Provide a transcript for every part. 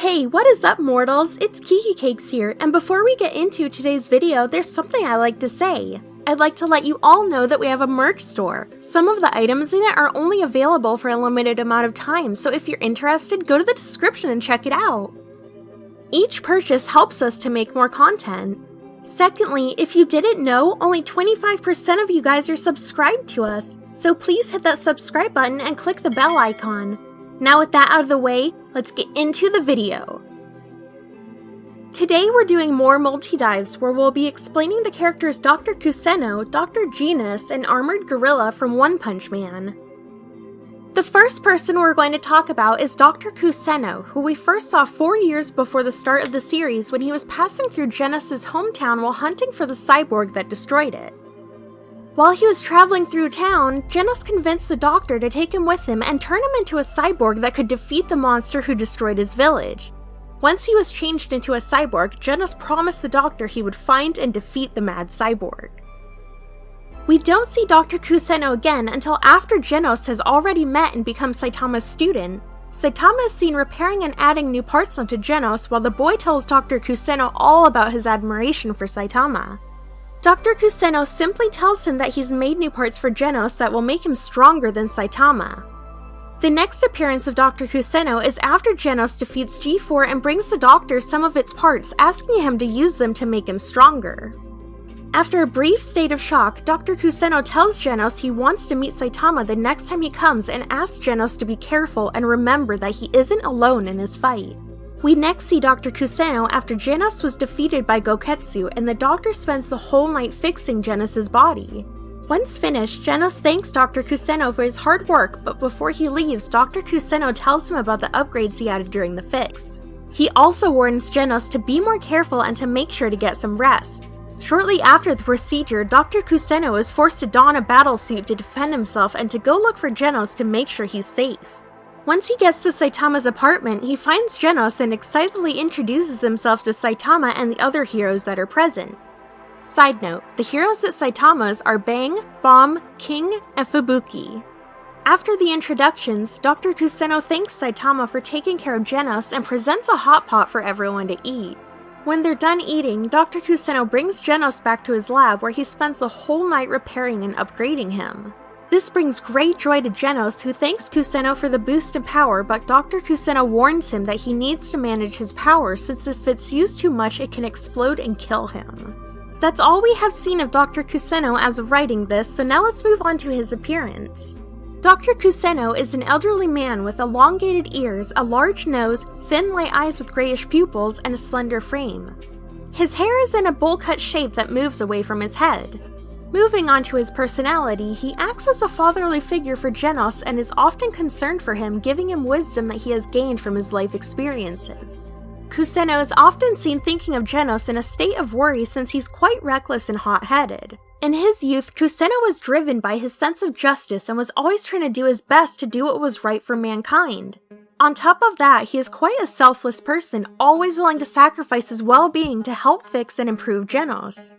Hey, what is up mortals? It's Kiki Cakes here, and before we get into today's video, there's something I like to say. I'd like to let you all know that we have a merch store. Some of the items in it are only available for a limited amount of time, so if you're interested, go to the description and check it out. Each purchase helps us to make more content. Secondly, if you didn't know, only 25% of you guys are subscribed to us, so please hit that subscribe button and click the bell icon. Now with that out of the way, let's get into the video. Today we're doing more multi-dives where we'll be explaining the characters Dr. Kuseno, Dr. Genus, and Armored Gorilla from One Punch Man. The first person we're going to talk about is Dr. Kuseno, who we first saw 4 years before the start of the series when he was passing through Genus' hometown while hunting for the cyborg that destroyed it. While he was traveling through town, Genus convinced the doctor to take him with him and turn him into a cyborg that could defeat the monster who destroyed his village. Once he was changed into a cyborg, Genus promised the doctor he would find and defeat the mad cyborg. We don't see Dr. Kuseno again until after Genus has already met and become Saitama's student. Saitama is seen repairing and adding new parts onto Genus while the boy tells Dr. Kuseno all about his admiration for Saitama. Dr. Kuseno simply tells him that he's made new parts for Genus that will make him stronger than Saitama. The next appearance of Dr. Kuseno is after Genus defeats G4 and brings the doctor some of its parts, asking him to use them to make him stronger. After a brief state of shock, Dr. Kuseno tells Genus he wants to meet Saitama the next time he comes and asks Genus to be careful and remember that he isn't alone in his fight. We next see Dr. Kuseno after Genus was defeated by Goketsu, and the doctor spends the whole night fixing Genus' body. Once finished, Genus thanks Dr. Kuseno for his hard work, but before he leaves, Dr. Kuseno tells him about the upgrades he added during the fix. He also warns Genus to be more careful and to make sure to get some rest. Shortly after the procedure, Dr. Kuseno is forced to don a battle suit to defend himself and to go look for Genus to make sure he's safe. Once he gets to Saitama's apartment, he finds Genus and excitedly introduces himself to Saitama and the other heroes that are present. Side note, the heroes at Saitama's are Bang, Bomb, King, and Fubuki. After the introductions, Dr. Kuseno thanks Saitama for taking care of Genus and presents a hot pot for everyone to eat. When they're done eating, Dr. Kuseno brings Genus back to his lab where he spends the whole night repairing and upgrading him. This brings great joy to Genus, who thanks Kuseno for the boost in power, but Dr. Kuseno warns him that he needs to manage his power since if it's used too much it can explode and kill him. That's all we have seen of Dr. Kuseno as of writing this, so now let's move on to his appearance. Dr. Kuseno is an elderly man with elongated ears, a large nose, thin light eyes with grayish pupils, and a slender frame. His hair is in a bowl-cut shape that moves away from his head. Moving on to his personality, he acts as a fatherly figure for Genus and is often concerned for him, giving him wisdom that he has gained from his life experiences. Kuseno is often seen thinking of Genus in a state of worry since he's quite reckless and hot-headed. In his youth, Kuseno was driven by his sense of justice and was always trying to do his best to do what was right for mankind. On top of that, he is quite a selfless person, always willing to sacrifice his well-being to help fix and improve Genus.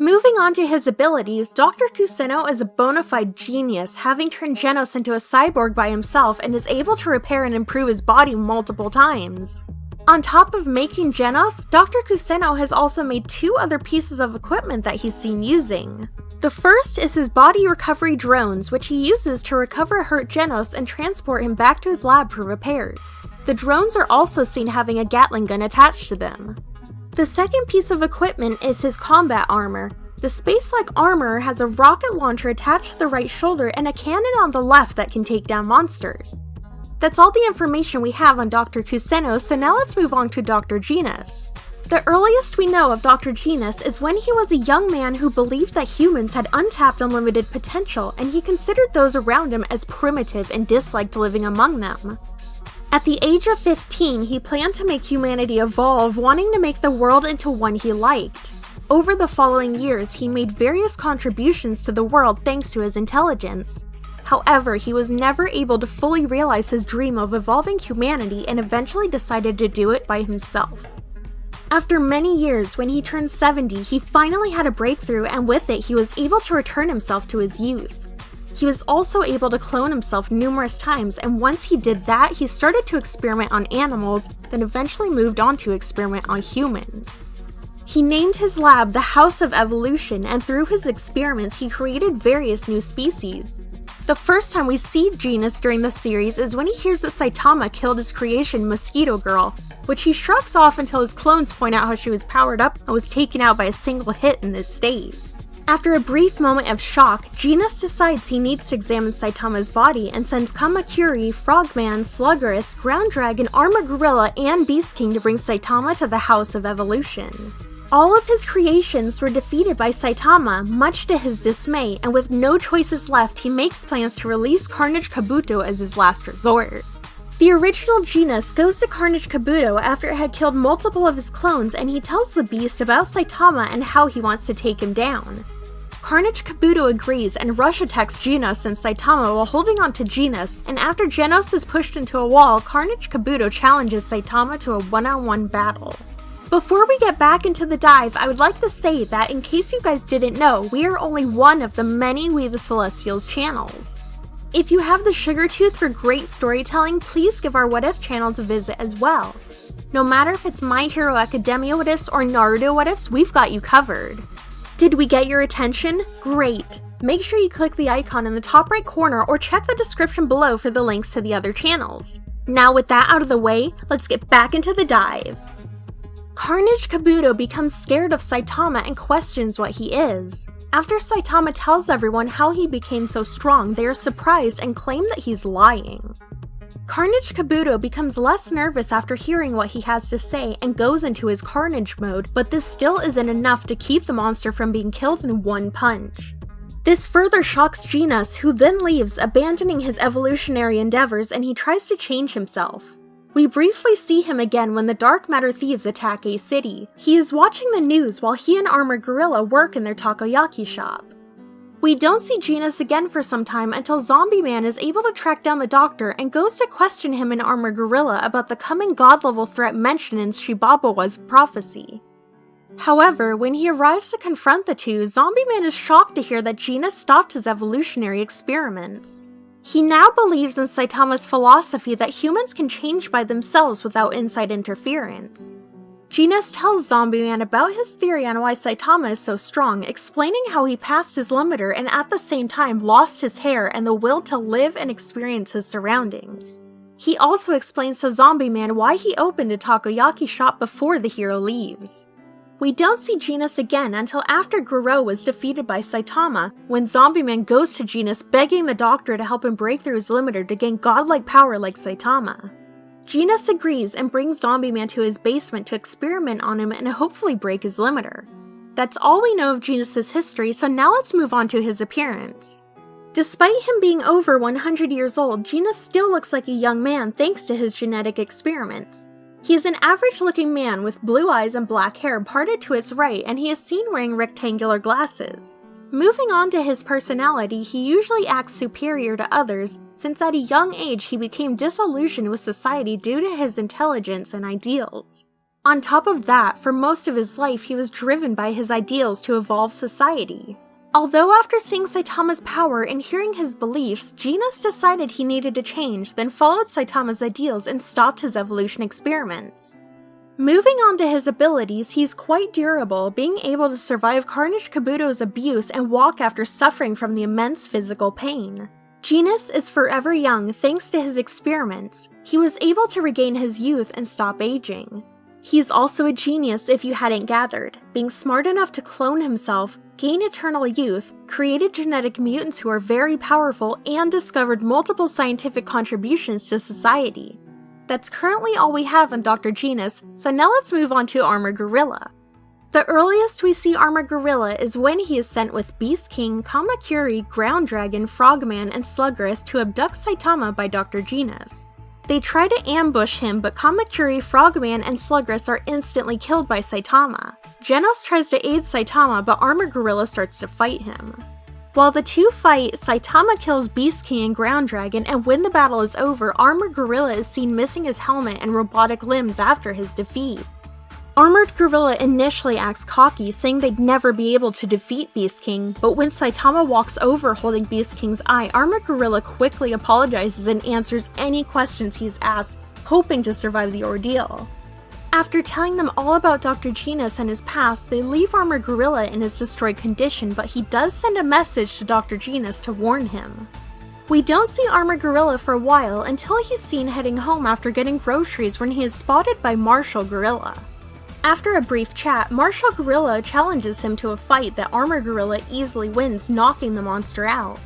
Moving on to his abilities, Dr. Kuseno is a bona fide genius, having turned Genus into a cyborg by himself and is able to repair and improve his body multiple times. On top of making Genus, Dr. Kuseno has also made 2 other pieces of equipment that he's seen using. The first is his body recovery drones, which he uses to recover hurt Genus and transport him back to his lab for repairs. The drones are also seen having a Gatling gun attached to them. The second piece of equipment is his combat armor. The space-like armor has a rocket launcher attached to the right shoulder and a cannon on the left that can take down monsters. That's all the information we have on Dr. Kuseno, so now let's move on to Dr. Genus. The earliest we know of Dr. Genus is when he was a young man who believed that humans had untapped unlimited potential, and he considered those around him as primitive and disliked living among them. At the age of 15, he planned to make humanity evolve, wanting to make the world into one he liked. Over the following years, he made various contributions to the world thanks to his intelligence. However, he was never able to fully realize his dream of evolving humanity and eventually decided to do it by himself. After many years, when he turned 70, he finally had a breakthrough, and with it, he was able to return himself to his youth. He was also able to clone himself numerous times, and once he did that, he started to experiment on animals, then eventually moved on to experiment on humans. He named his lab the House of Evolution, and through his experiments, he created various new species. The first time we see Genus during the series is when he hears that Saitama killed his creation, Mosquito Girl, which he shrugs off until his clones point out how she was powered up and was taken out by a single hit in this state. After a brief moment of shock, Genus decides he needs to examine Saitama's body and sends Kamakuri, Frogman, Sluggerus, Ground Dragon, Armored Gorilla, and Beast King to bring Saitama to the House of Evolution. All of his creations were defeated by Saitama, much to his dismay, and with no choices left, he makes plans to release Carnage Kabuto as his last resort. The original Genus goes to Carnage Kabuto after it had killed multiple of his clones, and he tells the beast about Saitama and how he wants to take him down. Carnage Kabuto agrees and rush attacks Genus and Saitama while holding on to Genus, and after Genus is pushed into a wall, Carnage Kabuto challenges Saitama to a one-on-one battle. Before we get back into the dive, I would like to say that in case you guys didn't know, we are only one of the many We the Celestials channels. If you have the sugar tooth for great storytelling, please give our What If channels a visit as well. No matter if it's My Hero Academia What Ifs or Naruto What Ifs, we've got you covered. Did we get your attention? Great! Make sure you click the icon in the top right corner or check the description below for the links to the other channels. Now with that out of the way, let's get back into the dive. Carnage Kabuto becomes scared of Saitama and questions what he is. After Saitama tells everyone how he became so strong, they are surprised and claim that he's lying. Carnage Kabuto becomes less nervous after hearing what he has to say and goes into his carnage mode, but this still isn't enough to keep the monster from being killed in one punch. This further shocks Genus, who then leaves, abandoning his evolutionary endeavors, and he tries to change himself. We briefly see him again when the Dark Matter Thieves attack a city. He is watching the news while he and Armored Gorilla work in their takoyaki shop. We don't see Genus again for some time until Zombie Man is able to track down the doctor and goes to question him and Armored Gorilla about the coming god-level threat mentioned in Shibabawa's prophecy. However, when he arrives to confront the two, Zombie Man is shocked to hear that Genus stopped his evolutionary experiments. He now believes in Saitama's philosophy that humans can change by themselves without inside interference. Genus tells Zombie Man about his theory on why Saitama is so strong, explaining how he passed his limiter and at the same time lost his hair and the will to live and experience his surroundings. He also explains to Zombie Man why he opened a takoyaki shop before the hero leaves. We don't see Genus again until after Goro was defeated by Saitama, when Zombie Man goes to Genus begging the doctor to help him break through his limiter to gain godlike power like Saitama. Genus agrees and brings Zombie Man to his basement to experiment on him and hopefully break his limiter. That's all we know of Genus' history, so now let's move on to his appearance. Despite him being over 100 years old, Genus still looks like a young man thanks to his genetic experiments. He is an average-looking man with blue eyes and black hair parted to its right, and he is seen wearing rectangular glasses. Moving on to his personality, he usually acts superior to others, since at a young age he became disillusioned with society due to his intelligence and ideals. On top of that, for most of his life he was driven by his ideals to evolve society. Although after seeing Saitama's power and hearing his beliefs, Genus decided he needed to change, then followed Saitama's ideals and stopped his evolution experiments. Moving on to his abilities, he's quite durable, being able to survive Carnage Kabuto's abuse and walk after suffering from the immense physical pain. Genus is forever young thanks to his experiments. He was able to regain his youth and stop aging. He's also a genius if you hadn't gathered, being smart enough to clone himself, gain eternal youth, created genetic mutants who are very powerful, and discovered multiple scientific contributions to society. That's currently all we have on Dr. Genus, so now let's move on to Armored Gorilla. The earliest we see Armored Gorilla is when he is sent with Beast King, Kamakuri, Ground Dragon, Frogman, and Sluggerus to abduct Saitama by Dr. Genus. They try to ambush him, but Kamakuri, Frogman, and Sluggerus are instantly killed by Saitama. Genus tries to aid Saitama, but Armored Gorilla starts to fight him. While the two fight, Saitama kills Beast King and Ground Dragon, and when the battle is over, Armored Gorilla is seen missing his helmet and robotic limbs after his defeat. Armored Gorilla initially acts cocky, saying they'd never be able to defeat Beast King, but when Saitama walks over holding Beast King's eye, Armored Gorilla quickly apologizes and answers any questions he's asked, hoping to survive the ordeal. After telling them all about Dr. Genus and his past, they leave Armored Gorilla in his destroyed condition, but he does send a message to Dr. Genus to warn him. We don't see Armored Gorilla for a while until he's seen heading home after getting groceries when he is spotted by Marshall Gorilla. After a brief chat, Marshall Gorilla challenges him to a fight that Armored Gorilla easily wins, knocking the monster out.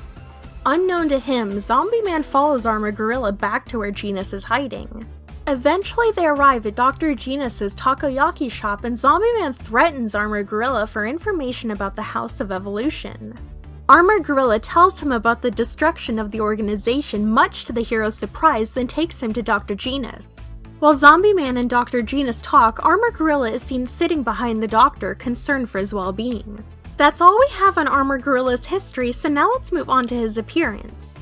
Unknown to him, Zombie Man follows Armored Gorilla back to where Genus is hiding. Eventually they arrive at Dr. Genus's takoyaki shop and Zombie Man threatens Armored Gorilla for information about the House of Evolution. Armored Gorilla tells him about the destruction of the organization, much to the hero's surprise, then takes him to Dr. Genus. While Zombie Man and Dr. Genus talk, Armored Gorilla is seen sitting behind the doctor, concerned for his well-being. That's all we have on Armored Gorilla's history, so now let's move on to his appearance.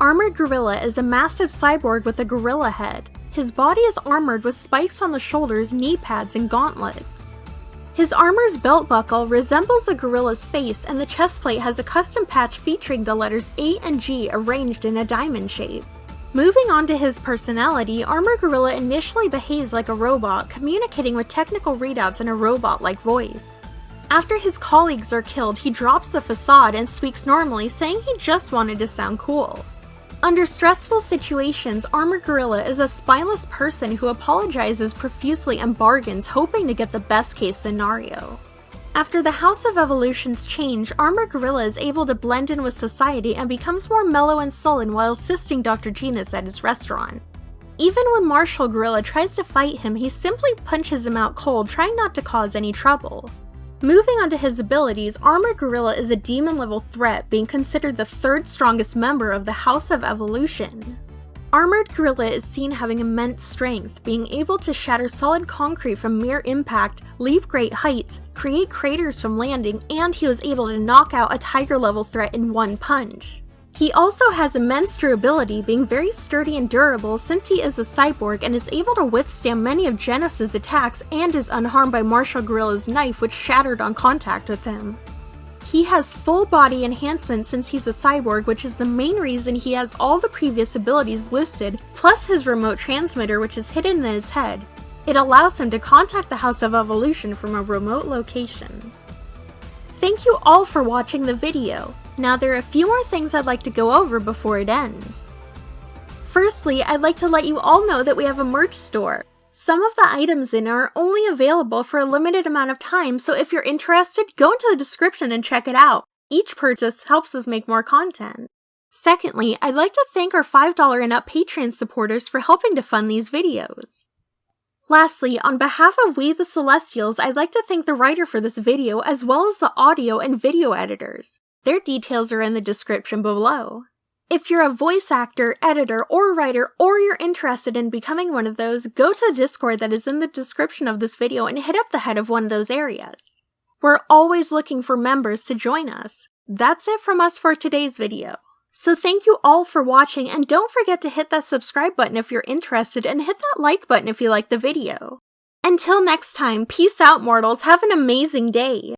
Armored Gorilla is a massive cyborg with a gorilla head. His body is armored with spikes on the shoulders, knee pads, and gauntlets. His armor's belt buckle resembles a gorilla's face, and the chest plate has a custom patch featuring the letters A and G arranged in a diamond shape. Moving on to his personality, Armored Gorilla initially behaves like a robot, communicating with technical readouts in a robot-like voice. After his colleagues are killed, he drops the facade and speaks normally, saying he just wanted to sound cool. Under stressful situations, Armored Gorilla is a spineless person who apologizes profusely and bargains, hoping to get the best-case scenario. After the House of Evolution's change, Armored Gorilla is able to blend in with society and becomes more mellow and sullen while assisting Dr. Genus at his restaurant. Even when Marshall Gorilla tries to fight him, he simply punches him out cold, trying not to cause any trouble. Moving on to his abilities, Armored Gorilla is a demon-level threat, being considered the third strongest member of the House of Evolution. Armored Gorilla is seen having immense strength, being able to shatter solid concrete from mere impact, leap great heights, create craters from landing, and he was able to knock out a tiger-level threat in one punch. He also has immense durability, being very sturdy and durable since he is a cyborg and is able to withstand many of Genus's attacks and is unharmed by Marshall Gorilla's knife, which shattered on contact with him. He has full body enhancement since he's a cyborg, which is the main reason he has all the previous abilities listed, plus his remote transmitter, which is hidden in his head. It allows him to contact the House of Evolution from a remote location. Thank you all for watching the video. Now there are a few more things I'd like to go over before it ends. Firstly, I'd like to let you all know that we have a merch store. Some of the items in are only available for a limited amount of time, so if you're interested, go into the description and check it out. Each purchase helps us make more content. Secondly, I'd like to thank our $5 and up Patreon supporters for helping to fund these videos. Lastly, on behalf of We the Celestials, I'd like to thank the writer for this video as well as the audio and video editors. Their details are in the description below. If you're a voice actor, editor, or writer, or you're interested in becoming one of those, go to the Discord that is in the description of this video and hit up the head of one of those areas. We're always looking for members to join us. That's it from us for today's video. So thank you all for watching, and don't forget to hit that subscribe button if you're interested, and hit that like button if you liked the video. Until next time, peace out mortals, have an amazing day!